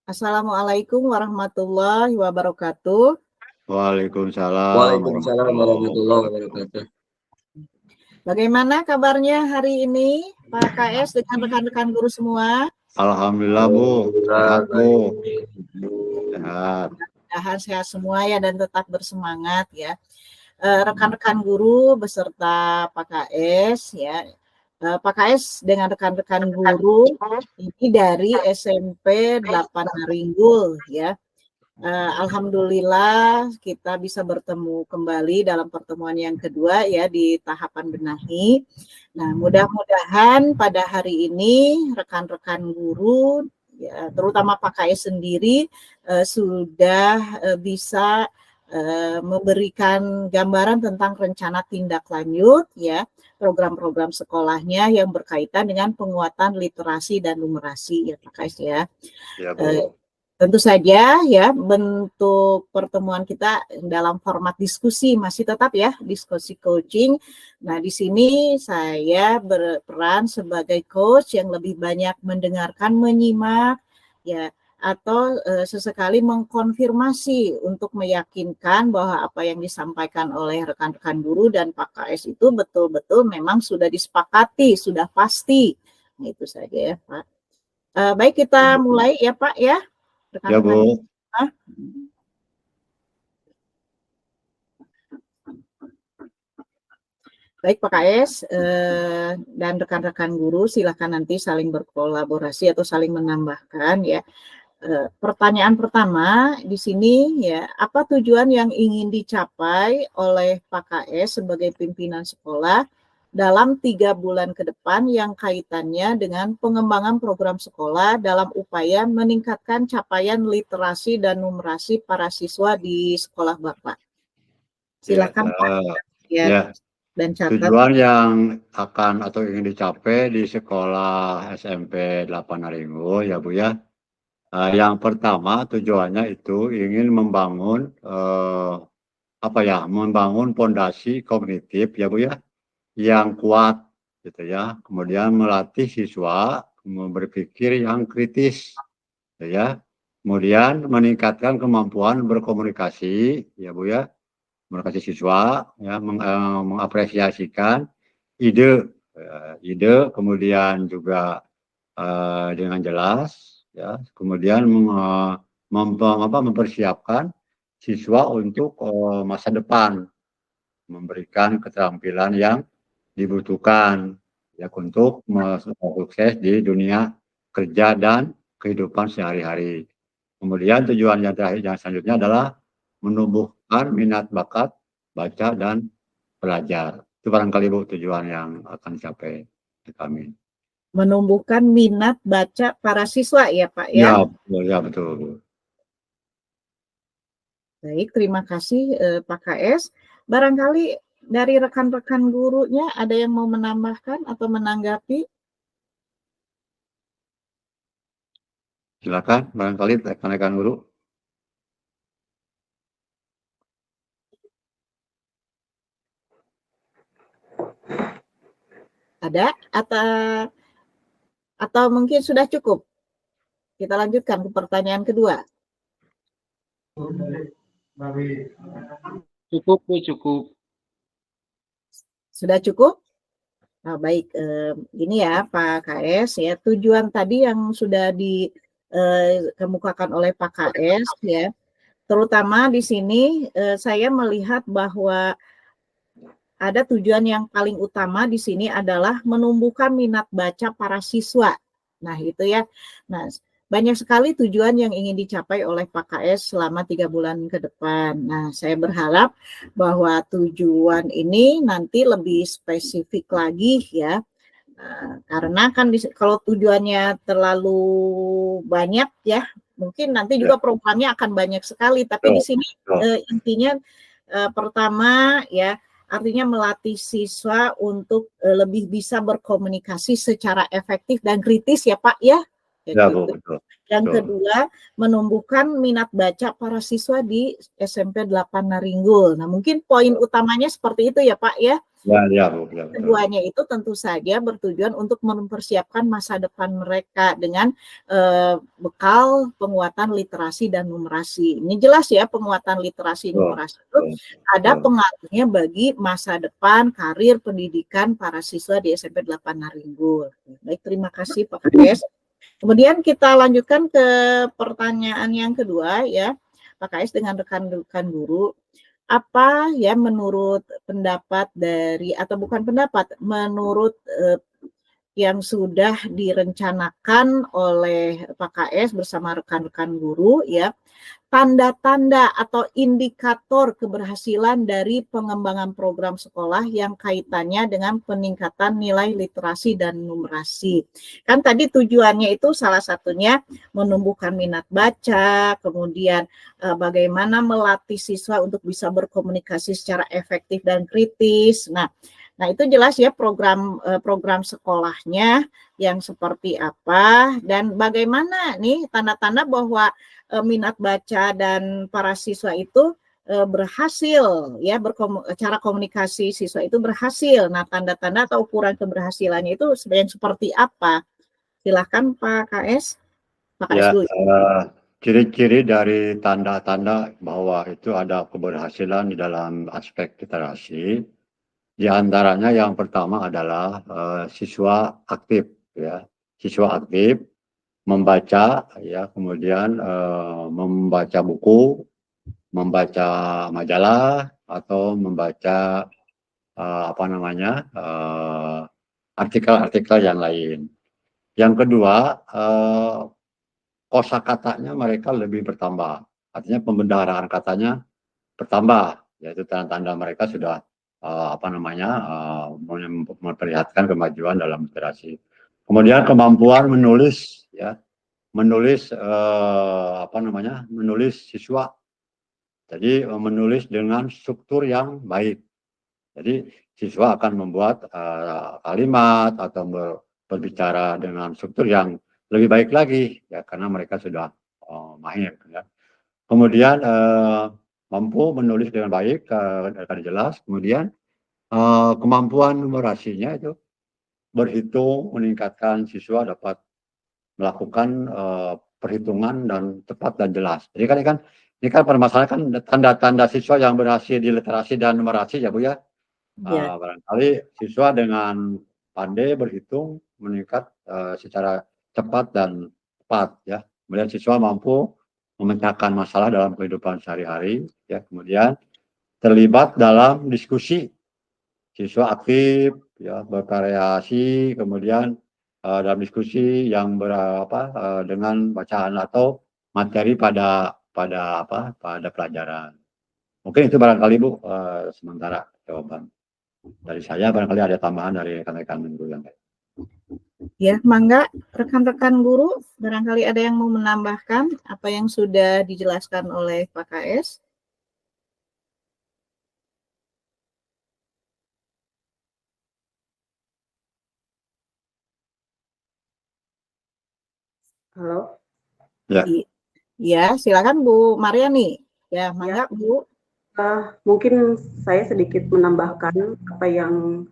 Assalamualaikum warahmatullahi wabarakatuh. Waalaikumsalam Waalaikumsalam warahmatullahi wabarakatuh. Bagaimana kabarnya hari ini Pak KS dengan rekan-rekan guru semua? Alhamdulillah Bu, sehat Bu, sehat. Mudah-mudahan sehat semua ya dan tetap bersemangat ya. Rekan-rekan guru beserta Pak KS ya. Pak KS dengan rekan-rekan guru ini dari SMP 8 Naringgul ya. Alhamdulillah kita bisa bertemu kembali dalam pertemuan yang kedua ya di tahapan benahi. Nah, mudah-mudahan pada hari ini rekan-rekan guru ya, terutama Pak KS sendiri sudah bisa memberikan gambaran tentang rencana tindak lanjut ya program-program sekolahnya yang berkaitan dengan penguatan literasi dan numerasi ya Pak KS ya. Ya Bu. Tentu saja ya bentuk pertemuan kita dalam format diskusi masih tetap ya diskusi coaching. Nah di sini saya berperan sebagai coach yang lebih banyak mendengarkan, menyimak ya atau sesekali mengkonfirmasi untuk meyakinkan bahwa apa yang disampaikan oleh rekan-rekan guru dan Pak KS itu betul-betul memang sudah disepakati, sudah pasti. Nah, itu saja ya Pak. Baik kita mulai ya Pak ya. Ya Bu. Baik Pak KS dan rekan-rekan guru silakan nanti saling berkolaborasi atau saling menambahkan ya. Pertanyaan pertama di sini ya, apa tujuan yang ingin dicapai oleh Pak KS sebagai pimpinan sekolah dalam 3 bulan ke depan yang kaitannya dengan pengembangan program sekolah dalam upaya meningkatkan capaian literasi dan numerasi para siswa di sekolah Bapak. Silakan Pak. Ya. Dan catat. Tujuan yang akan atau ingin dicapai di sekolah SMP 8 Naringgul ya Bu ya. Yang pertama tujuannya itu ingin membangun membangun fondasi kognitif ya Bu ya yang kuat gitu ya. Kemudian melatih siswa berpikir yang kritis gitu ya. Kemudian meningkatkan kemampuan berkomunikasi ya Bu ya. Komunikasi siswa ya mengapresiasikan ide kemudian juga dengan jelas ya, kemudian mempersiapkan siswa untuk masa depan, memberikan keterampilan yang dibutuhkan ya untuk sukses di dunia kerja dan kehidupan sehari-hari. Kemudian tujuan yang terakhir yang selanjutnya adalah menumbuhkan minat bakat baca dan belajar. Itu barangkali Bu tujuan yang akan dicapai kami. Menumbuhkan minat baca para siswa ya Pak ya? Ya betul. Baik, terima kasih Pak KS. Barangkali dari rekan-rekan gurunya ada yang mau menambahkan atau menanggapi? Silakan, barangkali rekan-rekan guru. Ada atau mungkin sudah cukup? Kita lanjutkan ke pertanyaan kedua. Cukup Bu, cukup. Sudah cukup? Nah, baik, ini ya Pak KS ya, tujuan tadi yang sudah dikemukakan oleh Pak KS ya, terutama di sini saya melihat bahwa ada tujuan yang paling utama di sini adalah menumbuhkan minat baca para siswa. Nah itu ya, nah banyak sekali tujuan yang ingin dicapai oleh Pak KS selama 3 bulan ke depan. Nah, saya berharap bahwa tujuan ini nanti lebih spesifik lagi ya. Karena kan kalau tujuannya terlalu banyak ya, mungkin nanti juga programnya akan banyak sekali. Tapi di sini intinya pertama ya, artinya melatih siswa untuk lebih bisa berkomunikasi secara efektif dan kritis ya Pak ya. Ya, betul. Yang kedua, menumbuhkan minat baca para siswa di SMP 8 Naringgul. Nah, mungkin poin utamanya seperti itu ya Pak ya. Ya, Bu. Ya, betul. Keduanya itu tentu saja bertujuan untuk mempersiapkan masa depan mereka dengan bekal penguatan literasi dan numerasi. Ini jelas ya, penguatan literasi numerasi itu ada pengaruhnya bagi masa depan karir pendidikan para siswa di SMP 8 Naringgul. Baik, terima kasih Pak KS. Kemudian kita lanjutkan ke pertanyaan yang kedua ya, Pak KS dengan rekan-rekan guru. Apa ya menurut pendapat dari atau bukan pendapat, menurut yang sudah direncanakan oleh Pak KS bersama rekan-rekan guru ya, tanda-tanda atau indikator keberhasilan dari pengembangan program sekolah yang kaitannya dengan peningkatan nilai literasi dan numerasi. Kan tadi tujuannya itu salah satunya menumbuhkan minat baca, kemudian bagaimana melatih siswa untuk bisa berkomunikasi secara efektif dan kritis. Nah itu jelas ya program sekolahnya yang seperti apa dan bagaimana nih tanda-tanda bahwa minat baca dan para siswa itu berhasil ya cara komunikasi siswa itu berhasil. Nah, tanda-tanda atau ukuran keberhasilannya itu seperti apa? Silahkan Pak KS. Pak KS dulu. Ciri-ciri dari tanda-tanda bahwa itu ada keberhasilan di dalam aspek literasi, di antaranya yang pertama adalah siswa aktif ya. Siswa aktif membaca ya, kemudian membaca buku, membaca majalah atau membaca artikel-artikel yang lain. Yang kedua, kosakatanya mereka lebih bertambah. Artinya pembendaharaan katanya bertambah, yaitu tanda-tanda mereka sudah memperlihatkan kemajuan dalam literasi. Kemudian kemampuan menulis ya, menulis siswa. Jadi menulis dengan struktur yang baik. Jadi siswa akan membuat kalimat atau berbicara dengan struktur yang lebih baik lagi ya, karena mereka sudah mahir ya. Kemudian mampu menulis dengan baik, akan jelas. Kemudian kemampuan numerasinya itu berhitung, meningkatkan, siswa dapat melakukan perhitungan dan tepat dan jelas. Jadi ini kan permasalahan kan tanda-tanda siswa yang berhasil di literasi dan numerasi ya Bu ya. Barangkali siswa dengan pandai berhitung meningkat secara cepat dan tepat ya. Kemudian siswa mampu memecahkan masalah dalam kehidupan sehari-hari ya. Kemudian terlibat dalam diskusi, siswa aktif ya, bervariasi, kemudian dalam diskusi yang dengan bacaan atau materi pada pelajaran. Mungkin itu barangkali Bu sementara jawaban dari saya. Barangkali ada tambahan dari rekan-rekan guru yang lain. Ya, mangga rekan-rekan guru, barangkali ada yang mau menambahkan apa yang sudah dijelaskan oleh Pak KS. Halo. Ya, silakan Bu Mariani. Ya, mangga Bu. Mungkin saya sedikit menambahkan apa yang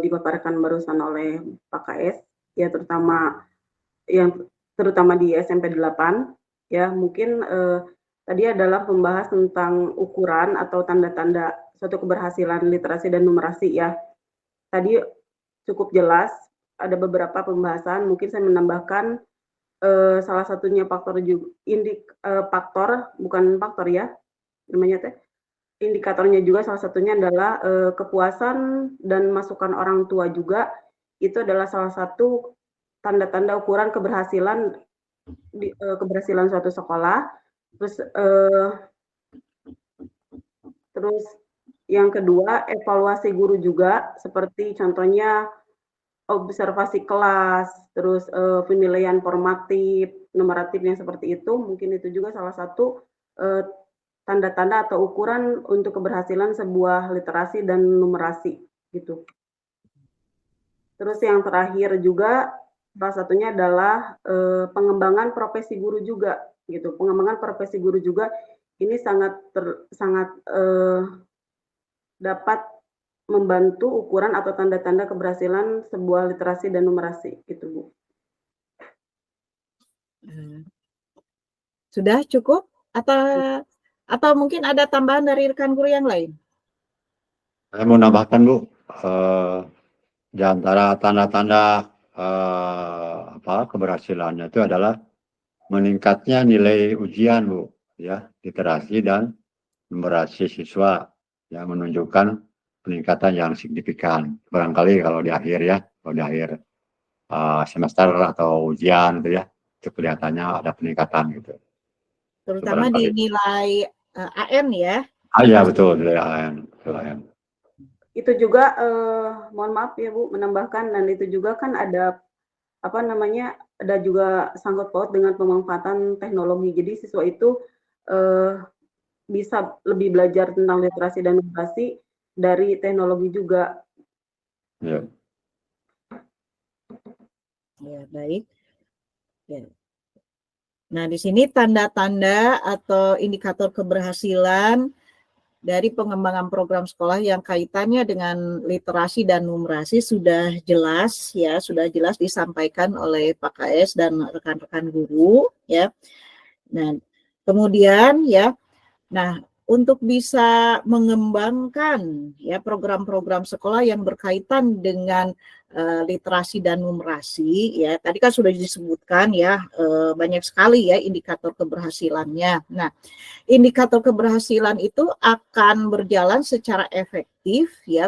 dipaparkan barusan oleh Pak KS, ya terutama di SMP 8, ya mungkin tadi adalah membahas tentang ukuran atau tanda-tanda suatu keberhasilan literasi dan numerasi ya. Tadi cukup jelas, ada beberapa pembahasan, mungkin saya menambahkan salah satunya indikatornya juga salah satunya adalah kepuasan dan masukan orang tua juga. Itu adalah salah satu tanda-tanda ukuran keberhasilan suatu sekolah. Terus yang kedua, evaluasi guru juga, seperti contohnya observasi kelas, terus penilaian formatif, numeratif yang seperti itu, mungkin itu juga salah satu tanda-tanda atau ukuran untuk keberhasilan sebuah literasi dan numerasi gitu. Terus yang terakhir juga salah satunya adalah pengembangan profesi guru juga gitu. Pengembangan profesi guru juga ini sangat dapat membantu ukuran atau tanda-tanda keberhasilan sebuah literasi dan numerasi, gitu Bu. Sudah cukup atau mungkin ada tambahan dari rekan guru yang lain? Saya mau nambahkan Bu, di antara tanda-tanda keberhasilannya itu adalah meningkatnya nilai ujian Bu, ya, literasi dan numerasi siswa yang menunjukkan peningkatan yang signifikan. Barangkali kalau di akhir ya, kalau di akhir semester atau ujian gitu ya, itu kelihatannya ada peningkatan gitu. Terutama di nilai AM ya. Ya betul, nilai AM. Betul, AM. Itu juga mohon maaf ya Bu menambahkan, dan itu juga kan ada ada juga sangkut paut dengan pemanfaatan teknologi. Jadi siswa itu bisa lebih belajar tentang literasi dan numerasi dari teknologi juga. Ya. Ya, baik. Ya. Nah, di sini tanda-tanda atau indikator keberhasilan dari pengembangan program sekolah yang kaitannya dengan literasi dan numerasi sudah jelas ya, sudah jelas disampaikan oleh Pak KS dan rekan-rekan guru ya. Nah, kemudian ya, nah untuk bisa mengembangkan ya program-program sekolah yang berkaitan dengan literasi dan numerasi ya, tadi kan sudah disebutkan ya banyak sekali ya indikator keberhasilannya. Nah, indikator keberhasilan itu akan berjalan secara efektif ya,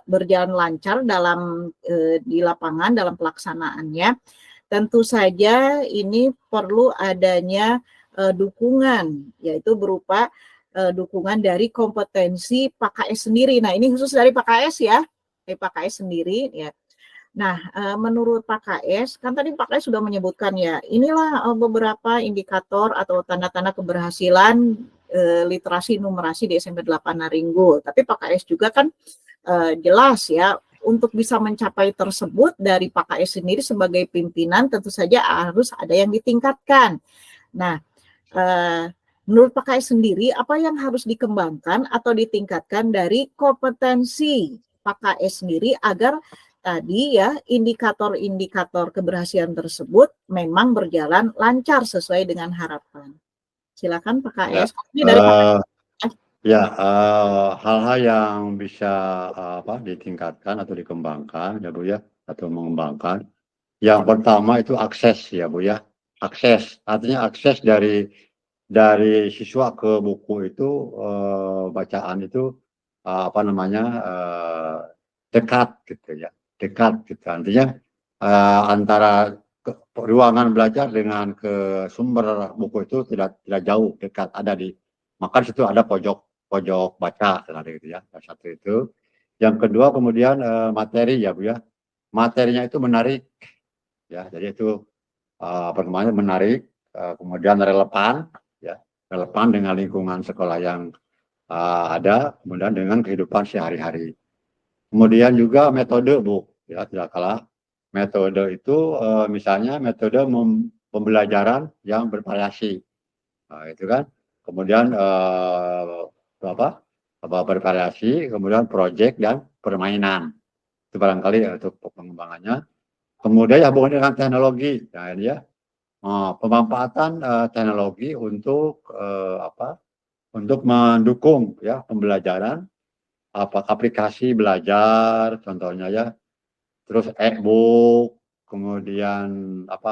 berjalan lancar dalam di lapangan dalam pelaksanaannya. Tentu saja ini perlu adanya dukungan, yaitu berupa dukungan dari kompetensi Pak KS sendiri. Nah, ini khusus dari Pak KS ya, dari Pak KS sendiri ya. Nah, menurut Pak KS, kan tadi Pak KS sudah menyebutkan ya, inilah beberapa indikator atau tanda-tanda keberhasilan literasi numerasi di SMP 8 Naringo. Tapi Pak KS juga kan jelas ya, untuk bisa mencapai tersebut dari Pak KS sendiri sebagai pimpinan tentu saja harus ada yang ditingkatkan. Nah, menurut Pak KS sendiri, apa yang harus dikembangkan atau ditingkatkan dari kompetensi Pak KS sendiri agar tadi ya indikator-indikator keberhasilan tersebut memang berjalan lancar sesuai dengan harapan. Silakan Pak KS. Ini dari Pak KS. Ya, hal-hal yang bisa ditingkatkan atau dikembangkan ya Bu ya, atau mengembangkan. Yang pertama itu akses ya Bu ya, akses. Artinya akses dari siswa ke buku itu bacaan itu dekat gitu ya, dekat gitu. Artinya antara ruangan belajar dengan ke sumber buku itu tidak jauh, dekat, ada di, maka di situ ada pojok baca gitu ya. Satu itu. Yang kedua kemudian materi ya Bu ya, materinya itu menarik ya, jadi itu menarik, kemudian relevan ya, relevan dengan lingkungan sekolah yang ada, kemudian dengan kehidupan sehari-hari. Kemudian juga metode Bu ya, tidak kalah metode itu misalnya metode pembelajaran yang bervariasi, itu kan. Kemudian bervariasi, kemudian proyek dan permainan, itu barangkali untuk pengembangannya. Kemudian ya hubungan dengan teknologi, nah ini ya pemanfaatan teknologi untuk untuk mendukung ya pembelajaran, aplikasi belajar contohnya ya, terus e-book, kemudian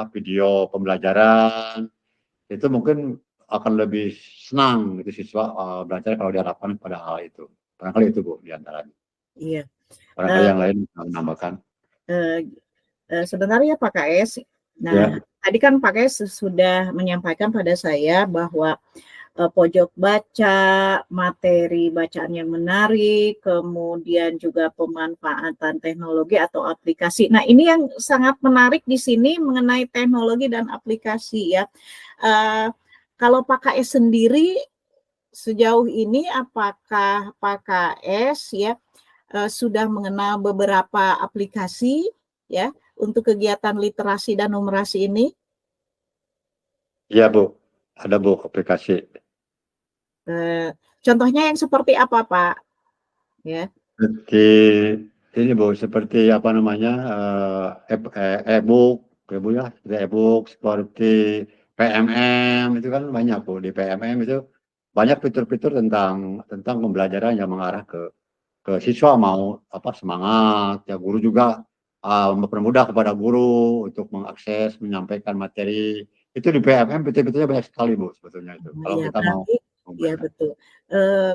video pembelajaran, itu mungkin akan lebih senang gitu siswa belajar kalau diharapkan pada hal itu. Barangkali itu Bu diantaranya. Iya. Barangkali yang lain menambahkan. Sebenarnya Pak KS, nah tadi kan Pak KS sudah menyampaikan pada saya bahwa pojok baca, materi bacaan yang menarik, kemudian juga pemanfaatan teknologi atau aplikasi. Nah, ini yang sangat menarik di sini mengenai teknologi dan aplikasi ya. Kalau Pak KS sendiri sejauh ini apakah Pak KS ya sudah mengenal beberapa aplikasi ya untuk kegiatan literasi dan numerasi ini? Iya Bu, ada Bu aplikasi. Contohnya yang seperti apa Pak? Ya. Seperti ini Bu, seperti apa namanya, e-book ya, seperti e-book, seperti PMM itu kan banyak Bu, di PMM itu banyak fitur-fitur tentang pembelajaran yang mengarah ke siswa mau apa semangat, ya guru juga mempermudah kepada guru untuk mengakses, menyampaikan materi. Itu di PMM fitur-fiturnya banyak sekali Bu sebetulnya itu. Kalau Iya, kita mau berarti ya menggunakan. betul.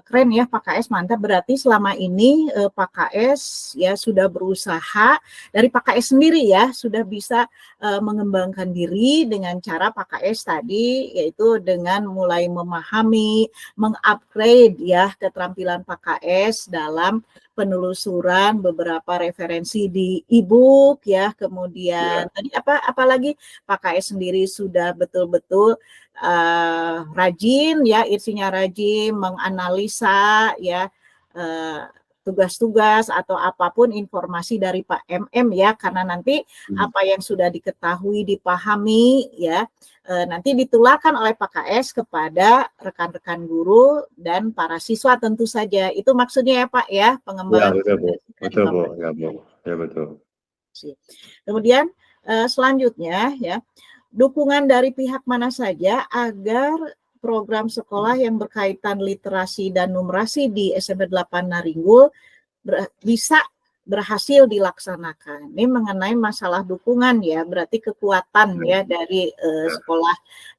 Keren ya Pak KS, mantap. Berarti selama ini Pak KS ya sudah berusaha dari Pak KS sendiri ya sudah bisa mengembangkan diri dengan cara Pak KS tadi yaitu dengan mulai memahami, mengupgrade ya keterampilan Pak KS dalam penelusuran beberapa referensi di e-book ya, kemudian Ya, tadi apalagi Pak KS sendiri sudah betul-betul rajin ya, isinya rajin menganalisa ya tugas-tugas atau apapun informasi dari Pak MM ya, karena nanti apa yang sudah diketahui, dipahami ya, nanti ditularkan oleh Pak KS kepada rekan-rekan guru dan para siswa tentu saja. Itu maksudnya ya Pak ya, ya pengembangan betul Bu, dari betul Bu, Bapak. ya Bu, ya betul. Kemudian selanjutnya ya, dukungan dari pihak mana saja agar program sekolah yang berkaitan literasi dan numerasi di SMP 8 Naringgul bisa berhasil dilaksanakan. Ini mengenai masalah dukungan ya, berarti kekuatan ya dari sekolah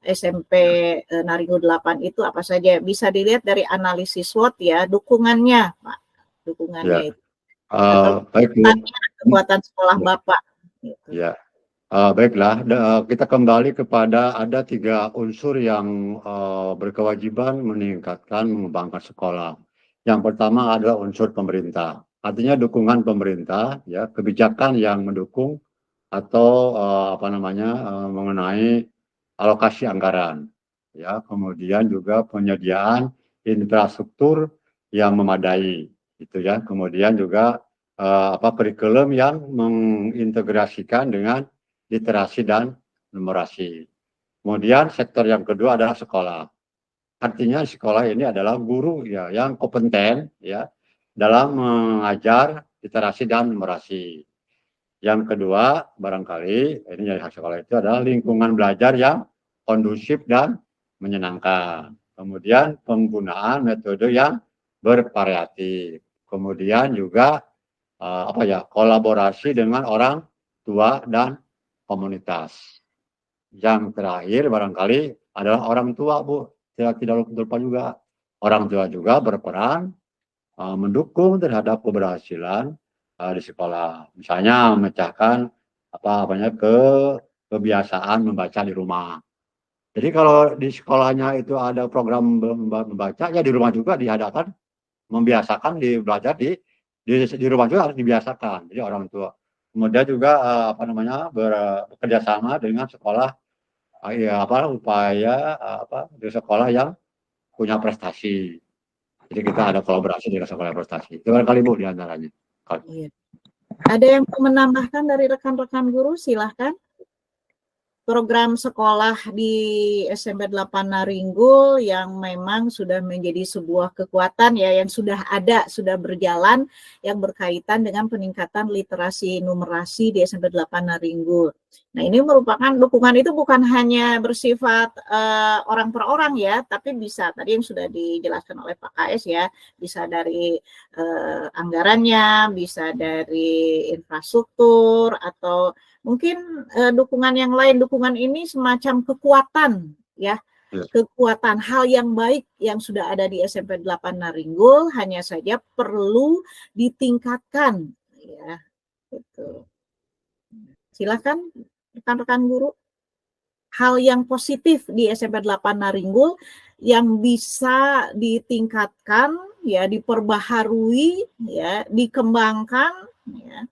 SMP Naringgul 8 itu apa saja? Bisa dilihat dari analisis SWOT ya, dukungannya Pak, dukungannya Ya, itu. Atau baik Bu. kekuatan sekolah Bapak. Gitu. Ya, baiklah. Kita kembali kepada ada 3 unsur yang berkewajiban meningkatkan, mengembangkan sekolah. Yang pertama adalah unsur pemerintah. Artinya dukungan pemerintah, ya, kebijakan yang mendukung atau apa namanya mengenai alokasi anggaran, ya. Kemudian juga penyediaan infrastruktur yang memadai, gitu ya. Kemudian juga kurikulum yang mengintegrasikan dengan literasi dan numerasi. Kemudian sektor yang kedua adalah sekolah. Artinya sekolah ini adalah guru ya yang kompeten ya dalam mengajar literasi dan numerasi. Yang kedua, barangkali ini dari sekolah itu adalah lingkungan belajar yang kondusif dan menyenangkan. Kemudian penggunaan metode yang bervariatif. Kemudian juga kolaborasi dengan orang tua dan komunitas. Yang terakhir barangkali adalah orang tua, Bu. Tidak lupa juga orang tua juga berperan mendukung terhadap keberhasilan di sekolah. Misalnya memecahkan kebiasaan membaca di rumah. Jadi kalau di sekolahnya itu ada program membaca, ya di rumah juga diadakan membiasakan belajar di rumah juga harus dibiasakan. Jadi orang tua. Kemudian juga bekerja sama dengan sekolah upaya di sekolah yang punya prestasi. Jadi kita ada kolaborasi dengan sekolah prestasi. Itu kali Bu di antaranya. Iya. Ada yang mau menambahkan dari rekan-rekan guru? Silahkan. Program sekolah di SMP 8 Naringgul yang memang sudah menjadi sebuah kekuatan ya, yang sudah ada, sudah berjalan, yang berkaitan dengan peningkatan literasi numerasi di SMP 8 Naringgul. Nah, ini merupakan dukungan itu bukan hanya bersifat orang per orang ya, tapi bisa tadi yang sudah dijelaskan oleh Pak KS ya, bisa dari anggarannya, bisa dari infrastruktur, atau mungkin dukungan yang lain. Dukungan ini semacam kekuatan ya, kekuatan hal yang baik yang sudah ada di SMP 8 Naringgul, hanya saja perlu ditingkatkan ya. Gitu. Silakan rekan-rekan guru, hal yang positif di SMP 8 Naringgul yang bisa ditingkatkan ya, diperbaharui ya, dikembangkan ya,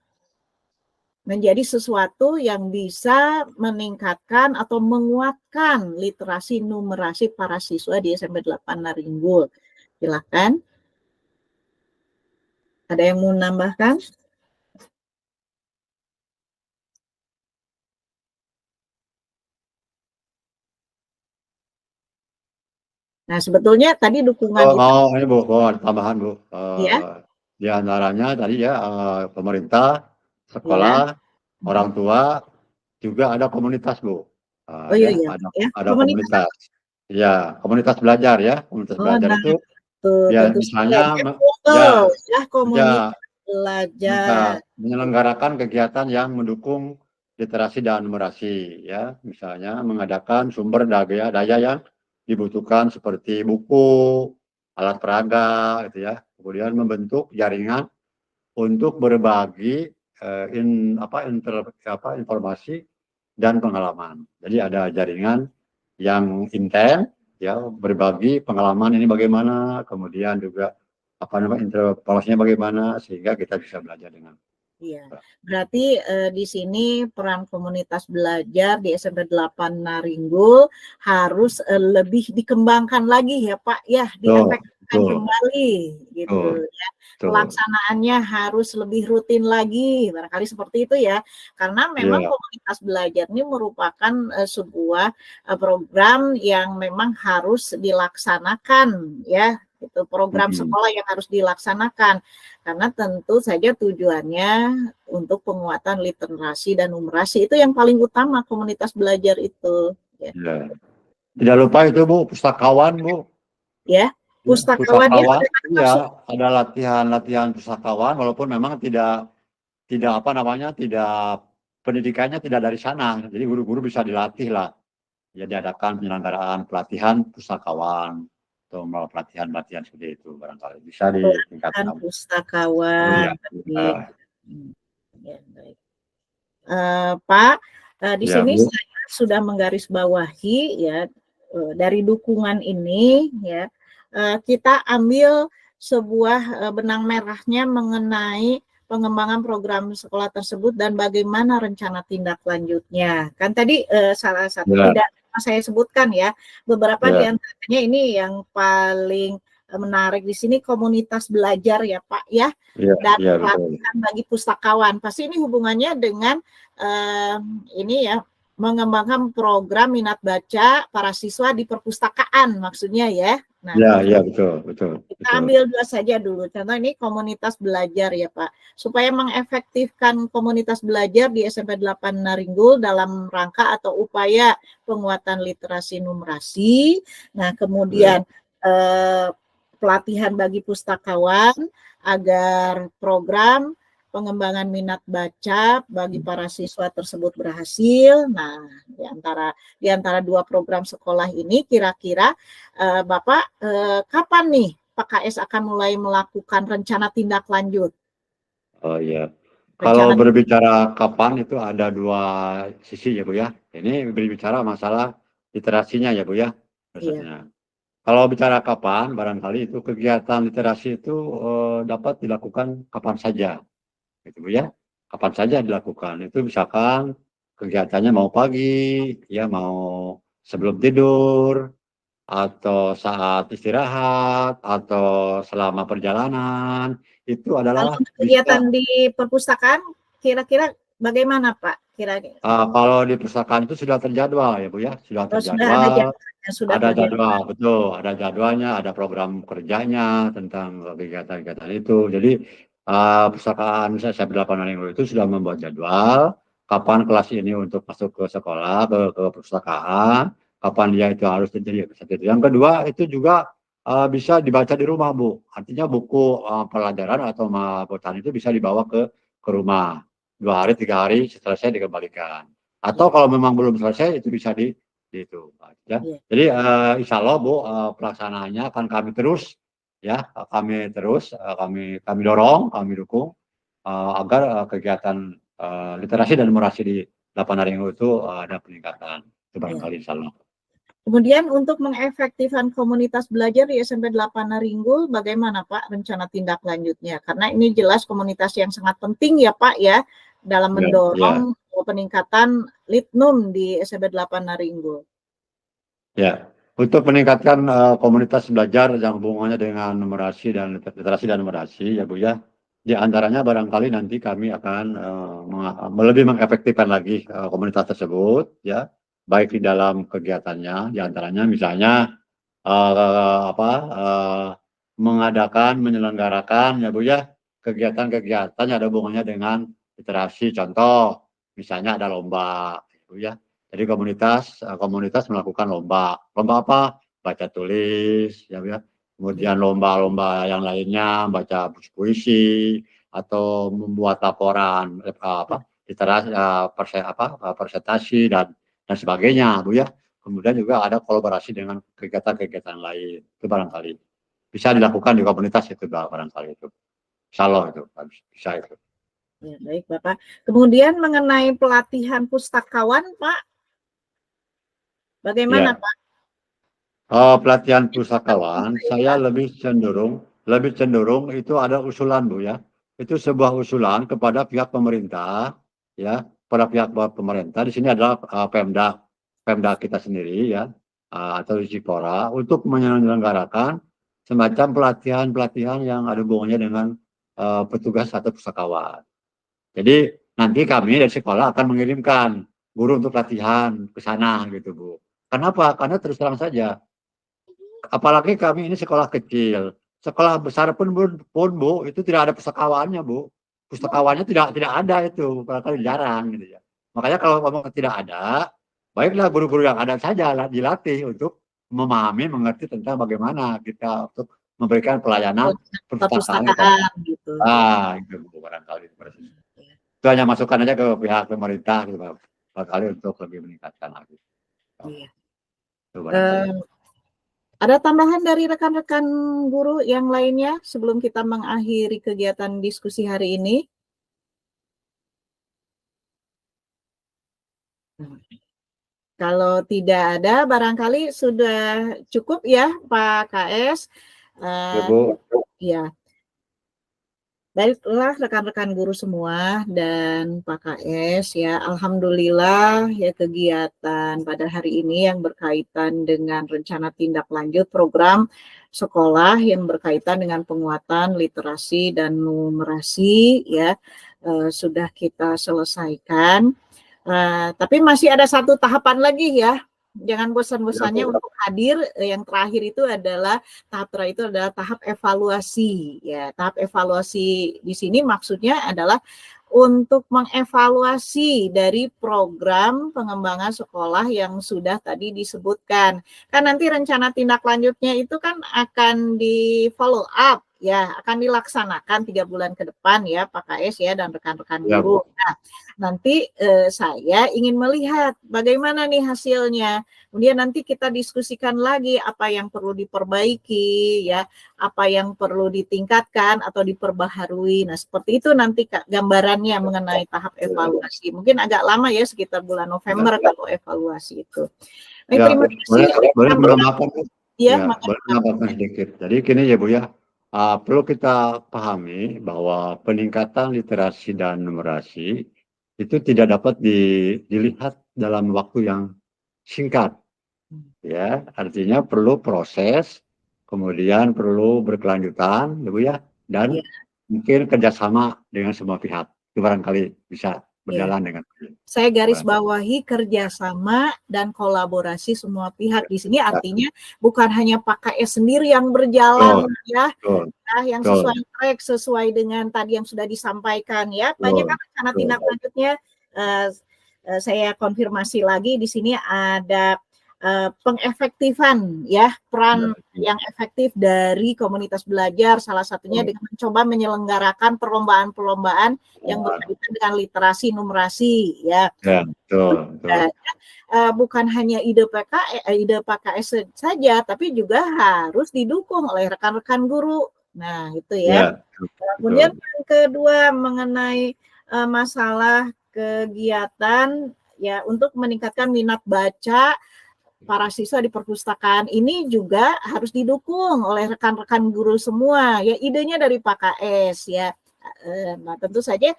menjadi sesuatu yang bisa meningkatkan atau menguatkan literasi numerasi para siswa di SMP 8 Naringgul. Silakan. Ada yang mau menambahkan? Nah, sebetulnya tadi dukungan itu Ini Bu, ada tambahan Bu. ya. Di antaranya tadi ya pemerintah, sekolah, orang tua, juga ada komunitas Bu. Oh iya, Ya iya, ya, ada komunitas apa? komunitas. Ya komunitas belajar ya. Komunitas Oh, belajar nah itu itu ya tentu saja misalnya dia kumpul ya ya ya komunitas belajar. menyelenggarakan kegiatan yang mendukung literasi dan numerasi ya. Misalnya mengadakan sumber daya yang dibutuhkan seperti buku, alat peraga gitu ya. Kemudian membentuk jaringan untuk berbagi informasi dan pengalaman. Jadi ada jaringan yang intens ya, berbagi pengalaman ini bagaimana, kemudian juga interpelasinya bagaimana sehingga kita bisa belajar dengan Iya, berarti di sini peran komunitas belajar di SMP 8 Naringgul harus lebih dikembangkan lagi ya Pak ya, diefektifkan betul, kembali betul, gitu ya. betul. Pelaksanaannya harus lebih rutin lagi, barangkali seperti itu ya. Karena memang Ya, komunitas belajar ini merupakan sebuah program yang memang harus dilaksanakan ya. Itu program sekolah yang harus dilaksanakan. Karena tentu saja tujuannya untuk penguatan literasi dan numerasi itu yang paling utama komunitas belajar itu. Ya, ya. Tidak lupa itu Bu, pustakawan Bu. ya. Ya, Pustakawan ya, pustakawan, maksud iya, ada latihan pustakawan, walaupun memang tidak tidak pendidikannya tidak dari sana. Jadi guru-guru bisa dilatih lah. Ya diadakan penyelenggaraan pelatihan pustakawan atau pelatihan seperti itu barangkali bisa kan ditingkatkan. pustakawan. Iya. Ya, baik. Pak, di Ya, sini Bu. saya sudah menggarisbawahi ya dari dukungan ini ya kita ambil sebuah benang merahnya mengenai pengembangan program sekolah tersebut dan bagaimana rencana tindak lanjutnya. Kan tadi salah satu tidak saya sebutkan ya, beberapa di antaranya ini yang paling menarik di sini komunitas belajar ya Pak ya, dan pelatihan bagi pustakawan. Pasti ini hubungannya dengan ini ya mengembangkan program minat baca para siswa di perpustakaan maksudnya ya. Nah, ya betul. Kita ambil dua saja dulu. Contoh ini komunitas belajar ya Pak. Supaya mengefektifkan komunitas belajar di SMP 8 Naringgul dalam rangka atau upaya penguatan literasi numerasi. Nah, kemudian pelatihan bagi pustakawan agar program pengembangan minat baca bagi para siswa tersebut berhasil. Nah, di antara dua program sekolah ini kira-kira Bapak kapan nih Pak KS akan mulai melakukan rencana tindak lanjut? Oh iya. Kalau berbicara kapan itu ada dua sisi ya Bu ya. Ini berbicara masalah literasinya ya Bu ya. Maksudnya. Kalau bicara kapan, barangkali itu kegiatan literasi itu dapat dilakukan kapan saja. Gitu Bu ya, kapan saja dilakukan. Itu misalkan kegiatannya mau pagi, ya mau sebelum tidur, atau saat istirahat, atau selama perjalanan, itu adalah untuk bisa. kegiatan di perpustakaan, kira-kira bagaimana Pak? Kalau di perpustakaan itu sudah terjadwal ya Bu ya, sudah terjadwal. Ada jadwal, betul. Ada jadwalnya, ada program kerjanya tentang kegiatan-kegiatan itu. Jadi perpustakaan SMP 8 Naringgul itu sudah membuat jadwal kapan kelas ini untuk masuk ke sekolah, ke perpustakaan, kapan dia itu harus terjadi. Yang kedua itu juga bisa dibaca di rumah Bu. Artinya buku pelajaran atau bacaan itu bisa dibawa ke rumah. 2 hari, 3 hari selesai dikembalikan. Atau kalau memang belum selesai itu bisa itu ya. Jadi insya Allah Bu pelaksanaannya akan kami terus ya, kami dorong, kami dukung agar kegiatan literasi dan numerasi di 8 Naringgul itu ada peningkatan. Itu barangkali insya Allah. Kemudian untuk mengefektifkan komunitas belajar di SMP 8 Naringgul, bagaimana Pak rencana tindak lanjutnya? Karena ini jelas komunitas yang sangat penting ya Pak ya, dalam mendorong peningkatan litnum di SMP 8 Naringgul. Ya, untuk meningkatkan komunitas belajar yang hubungannya dengan numerasi dan literasi dan numerasi ya Bu ya, di antaranya barangkali nanti kami akan lebih mengefektifkan lagi komunitas tersebut ya, baik di dalam kegiatannya, di antaranya misalnya menyelenggarakan ya Bu ya, kegiatan-kegiatan yang ada hubungannya dengan literasi. Contoh, misalnya ada lomba, gitu ya. Jadi komunitas melakukan lomba. Lomba apa? Baca tulis, ya. Kemudian lomba-lomba yang lainnya, baca puisi atau membuat laporan literasi, presentasi dan sebagainya, Bu ya. Kemudian juga ada kolaborasi dengan kegiatan-kegiatan lain. Itu barangkali bisa dilakukan di komunitas itu barangkali itu. Insya Allah itu bisa itu. Ya, baik Bapak. Kemudian mengenai pelatihan pustakawan, Pak, bagaimana Ya. Pak? Pelatihan pustakawan, saya lebih cenderung itu ada usulan, Bu ya. Itu sebuah usulan kepada pihak pemerintah, ya, pada pihak pemerintah. Di sini adalah Pemda kita sendiri, ya, atau Sipora, untuk menyelenggarakan semacam pelatihan yang ada hubungannya dengan petugas atau pustakawan. Jadi nanti kami dari sekolah akan mengirimkan guru untuk latihan ke sana, gitu, Bu. Kenapa? Karena terus terang saja, apalagi kami ini sekolah kecil, sekolah besar pun Bu, itu tidak ada pustakawannya, Bu. Pustakawannya tidak ada itu, barangkali jarang gitu ya. Makanya kalau ngomong tidak ada, baiklah guru-guru yang ada saja dilatih untuk memahami, mengerti tentang bagaimana kita untuk memberikan pelayanan perpustakaan kepada gitu. itu Bu, barangkali. Itu hanya masukan aja ke pihak pemerintah gitu, barangkali untuk lebih meningkatkan lagi. Iya. Itu barangkali. Ada tambahan dari rekan-rekan guru yang lainnya sebelum kita mengakhiri kegiatan diskusi hari ini? Kalau tidak ada, barangkali sudah cukup ya Pak KS. Ya, Bu. Ya. Baiklah rekan-rekan guru semua dan Pak KS ya, alhamdulillah ya kegiatan pada hari ini yang berkaitan dengan rencana tindak lanjut program sekolah yang berkaitan dengan penguatan literasi dan numerasi ya sudah kita selesaikan. Tapi masih ada satu tahapan lagi ya. Jangan bosan-bosannya untuk hadir. Yang terakhir itu adalah tahap evaluasi ya. Tahap evaluasi di sini maksudnya adalah untuk mengevaluasi dari program pengembangan sekolah yang sudah tadi disebutkan. Kan nanti rencana tindak lanjutnya itu kan akan di follow up ya, akan dilaksanakan 3 bulan ke depan ya Pak KS ya dan rekan-rekan guru. Nah, nanti saya ingin melihat bagaimana nih hasilnya. Kemudian nanti kita diskusikan lagi apa yang perlu diperbaiki ya, apa yang perlu ditingkatkan atau diperbaharui. Nah, seperti itu nanti gambarannya mengenai tahap evaluasi. Mungkin agak lama ya, sekitar bulan November kalau evaluasi itu. Baik, Ya, terima kasih. boleh menambahkan sedikit. Jadi gini ya Bu ya, perlu kita pahami bahwa peningkatan literasi dan numerasi itu tidak dapat dilihat dalam waktu yang singkat. Ya, artinya perlu proses, kemudian perlu berkelanjutan, ya Bu ya, dan mungkin kerjasama dengan semua pihak. Itu barangkali bisa berjalan dengan baik. Saya garis bawahi kerjasama dan kolaborasi semua pihak di sini, artinya bukan hanya Pak KS sendiri yang berjalan yang sesuai track, sesuai dengan tadi yang sudah disampaikan ya. Banyak kan rencana tindak lanjutnya. Saya konfirmasi lagi di sini ada pengefektifan ya, peran yang efektif dari komunitas belajar, salah satunya dengan mencoba menyelenggarakan perlombaan-perlombaan yang berkaitan dengan literasi numerasi ya. Bukan hanya ide Pak KS saja, tapi juga harus didukung oleh rekan-rekan guru. Nah, itu ya. Kemudian yang kedua mengenai masalah kegiatan ya untuk meningkatkan minat baca para siswa di perpustakaan ini juga harus didukung oleh rekan-rekan guru semua ya, idenya dari Pak KS ya. Nah, tentu saja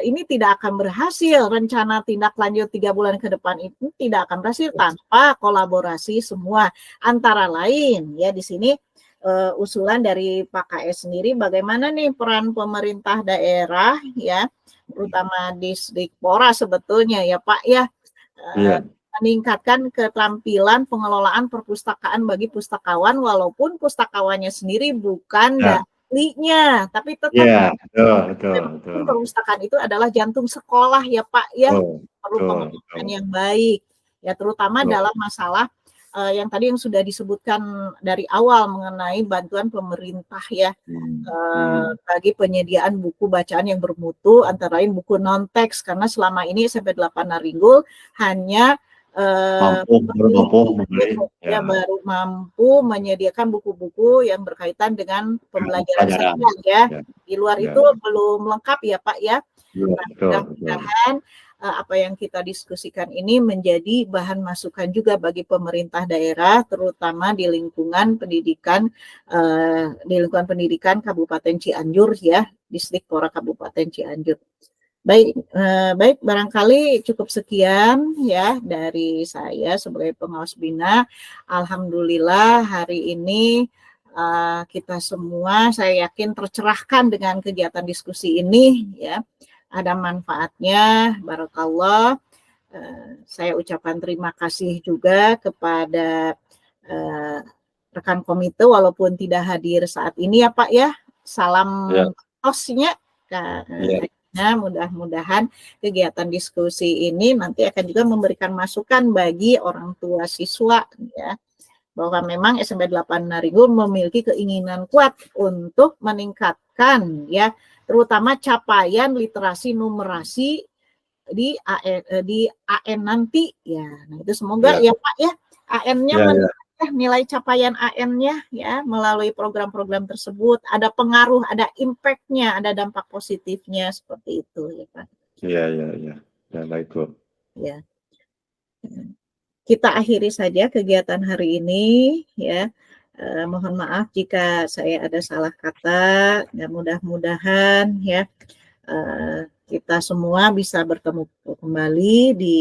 ini tidak akan berhasil, rencana tindak lanjut 3 bulan ke depan itu tidak akan berhasil tanpa kolaborasi semua, antara lain ya di sini usulan dari Pak KS sendiri bagaimana nih peran pemerintah daerah ya, terutama Disdikpora sebetulnya ya Pak ya, meningkatkan keterampilan pengelolaan perpustakaan bagi pustakawan walaupun pustakawannya sendiri bukan aslinya, tapi tetap Iya, betul. perpustakaan itu adalah jantung sekolah ya Pak ya, perlu pengelolaan yang baik ya, terutama dalam masalah yang tadi yang sudah disebutkan dari awal mengenai bantuan pemerintah ya, bagi penyediaan buku bacaan yang bermutu, antara lain buku non-teks, karena selama ini SMP 8 Naringgul hanya baru mampu menyediakan buku-buku yang berkaitan dengan pembelajaran saja ya. Di luar itu belum lengkap ya Pak ya. Mudah-mudahan apa yang kita diskusikan ini menjadi bahan masukan juga bagi pemerintah daerah, terutama di lingkungan pendidikan Kabupaten Cianjur ya, Distrik Pora Kabupaten Cianjur. Baik, barangkali cukup sekian ya dari saya sebagai pengawas bina. Alhamdulillah hari ini kita semua saya yakin tercerahkan dengan kegiatan diskusi ini ya. Ada manfaatnya, barakallah. Saya ucapkan terima kasih juga kepada rekan komite walaupun tidak hadir saat ini ya Pak ya. Salam tosnya. Nah, mudah-mudahan kegiatan diskusi ini nanti akan juga memberikan masukan bagi orang tua siswa ya, bahwa memang SMP 8 Naringgul memiliki keinginan kuat untuk meningkatkan ya, terutama capaian literasi numerasi di AN nanti ya. Nah, itu semoga ya Pak ya, AN-nya nilai capaian AN-nya ya melalui program-program tersebut ada pengaruh, ada impact-nya, ada dampak positifnya seperti itu ya Pak. Iya. Ya baik Bu. Ya. Kita akhiri saja kegiatan hari ini ya. Mohon maaf jika saya ada salah kata. Ya, mudah-mudahan ya kita semua bisa bertemu kembali di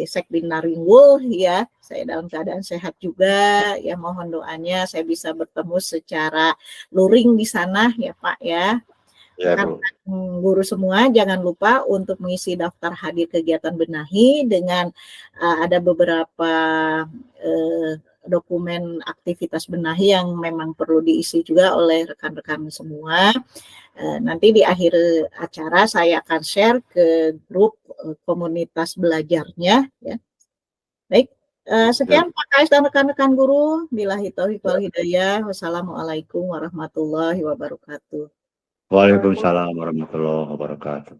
Sekbin Naringgul ya. Saya dalam keadaan sehat juga ya, mohon doanya saya bisa bertemu secara luring di sana ya Pak ya. Guru semua jangan lupa untuk mengisi daftar hadir kegiatan benahi dengan ada beberapa dokumen aktivitas benahi yang memang perlu diisi juga oleh rekan-rekan semua. Nanti di akhir acara saya akan share ke grup komunitas belajarnya ya. Baik, sekian Pak Kais dan rekan-rekan guru. Billahi taufiq wal hidayah. Wassalamualaikum warahmatullahi wabarakatuh. Waalaikumsalam warahmatullahi wabarakatuh.